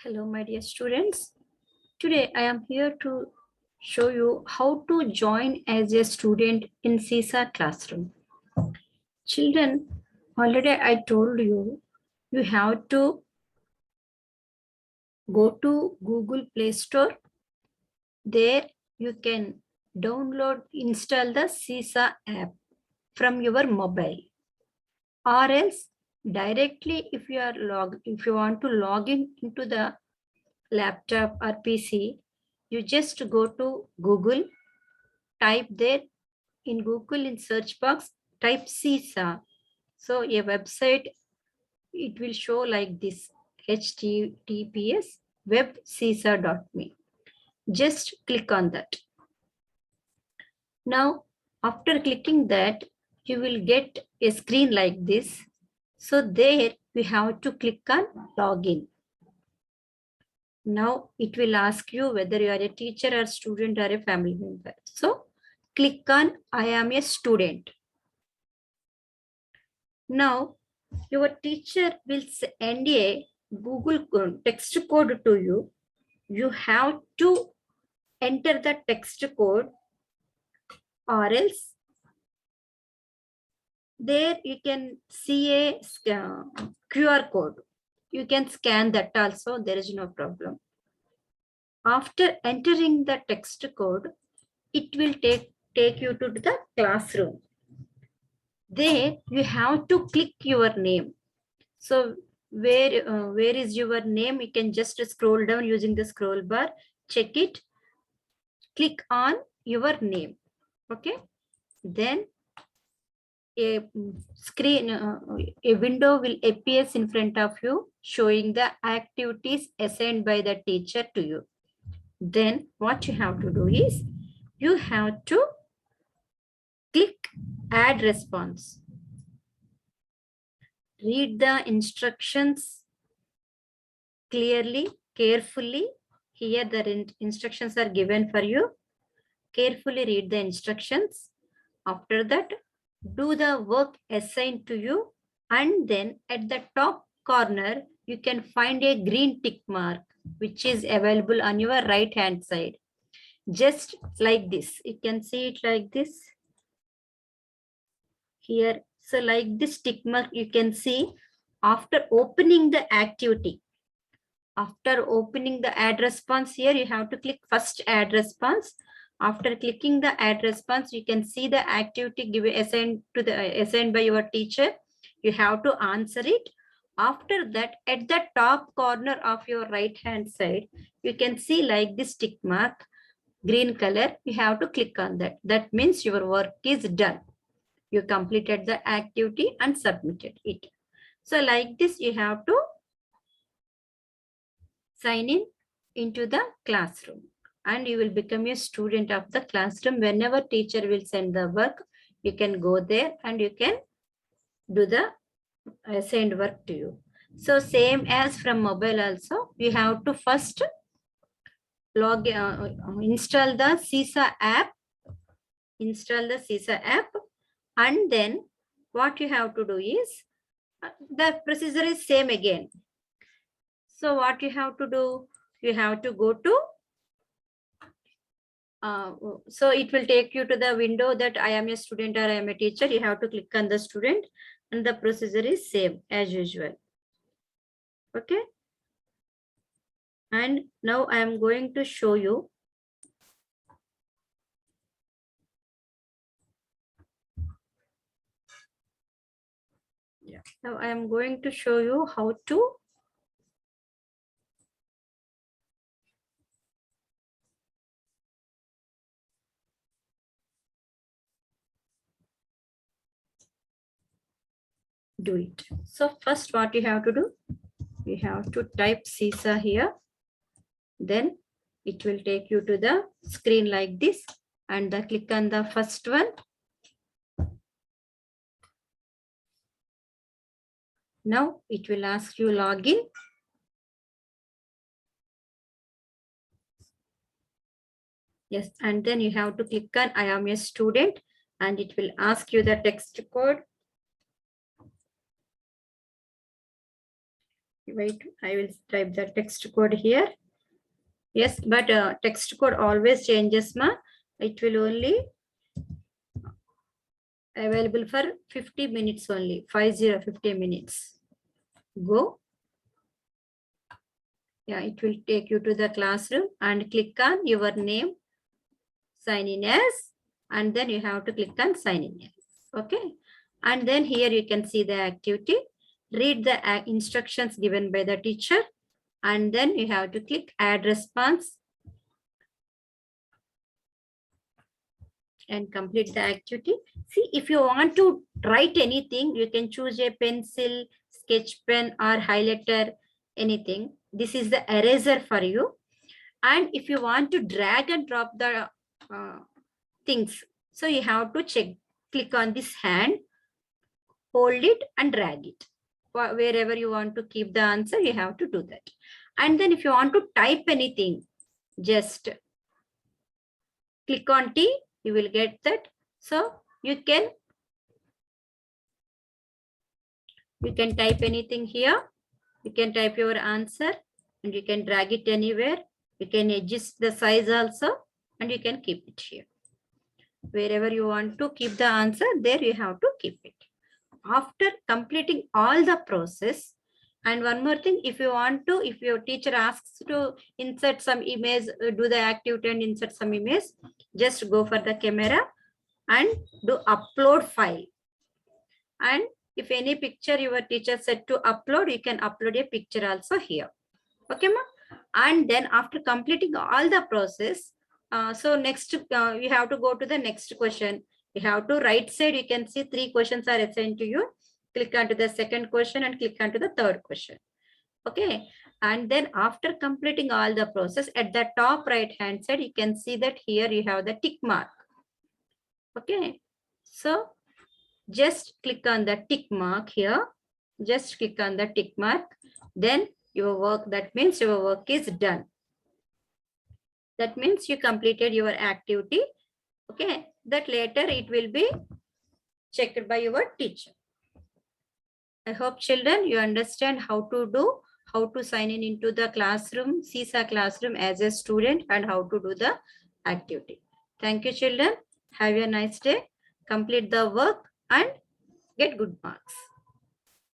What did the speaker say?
Hello, my dear students. Today I am here to show you how to join as a student in CISA classroom. Children, already I told you, you have to go to Google Play Store. There you can install the CISA app from your mobile. Or else directly if you want to log in into the laptop or PC, you just go to Google, type there in Google in search box, type CISA. So a website, it will show like this, https webcisa.me. Just click on that. Now, after clicking that, you will get a screen like this. So there we have to click on login. Now it will ask you whether you are a teacher or student or a family member. So click on I am a student. Now your teacher will send a Google text code to you. You have to enter the text code, or else there you can see a QR code. You can scan that also, there is no problem. After entering the text code, it will take you to the classroom. There you have to click your name. So where is your name? You can just scroll down using the scroll bar, check it, click on your name. Okay, then a screen, a window will appear in front of you showing the activities assigned by the teacher to you. Then what you have to do is you have to click add response. Read the instructions clearly, carefully. Here the instructions are given for you. Carefully read the instructions. After that, do the work assigned to you, and then at the top corner, you can find a green tick mark which is available on your right hand side. Just like this. You can see it like this. Here, so like this tick mark you can see after opening the activity. After opening the add response, here you have to click first add response. After clicking the add response, you can see the activity assigned by your teacher. You have to answer it. After that, at the top corner of your right hand side, you can see like this tick mark, green color. You have to click on that. That means your work is done. You completed the activity and submitted it. So like this, you have to sign in into the classroom, and you will become a student of the classroom. Whenever teacher will send the work, you can go there and you can do the assigned work to you. So same as from mobile also, you have to first install the CISA app, and then what you have to do is the procedure is same again. So what you have to do, you have to go to so it will take you to the window that I am a student or I am a teacher. You have to click on the student, and the procedure is same as usual. Okay. And now I am going to show you. Yeah. Now I am going to show you how to do it. So first what you have to do, you have to type CISA here. Then it will take you to the screen like this, and click on the first one. Now it will ask you login. Yes, and then you have to click on I am a student, and it will ask you the text code. Wait, I will type the text code here. Yes, but text code always changes, ma. It will only available for 50 minutes only. 50 minutes. Go. Yeah, it will take you to the classroom and click on your name, sign in as, and then you have to click on sign in as. Okay. And then here you can see the activity. Read the instructions given by the teacher. And then you have to click add response and complete the activity. See, if you want to write anything, you can choose a pencil, sketch pen or highlighter, anything. This is the eraser for you. And if you want to drag and drop the things, so you have to click on this hand, hold it and drag it. Wherever you want to keep the answer, you have to do that. And then if you want to type anything, just click on T, you will get that. So you can type anything here. You can type your answer and you can drag it anywhere. You can adjust the size also and you can keep it here. Wherever you want to keep the answer, there you have to keep it. After completing all the process, and one more thing, if you want to, if your teacher asks to insert some image, do the activity and insert some image, just go for the camera and do upload file. And if any picture your teacher said to upload, you can upload a picture also here. Okay, ma? And then after completing all the process, so next you have to go to the next question. You have to right side, you can see 3 questions are assigned to you. Click onto the second question and click onto the third question. Okay. And then after completing all the process, at the top right hand side, you can see that here you have the tick mark. Okay. So just click on the tick mark here. Just click on the tick mark. Then your work, that means your work is done. That means you completed your activity. Okay. That later it will be checked by your teacher. I hope children, you understand how to sign in into the classroom, CISA classroom as a student and how to do the activity. Thank you, children. Have a nice day. Complete the work and get good marks.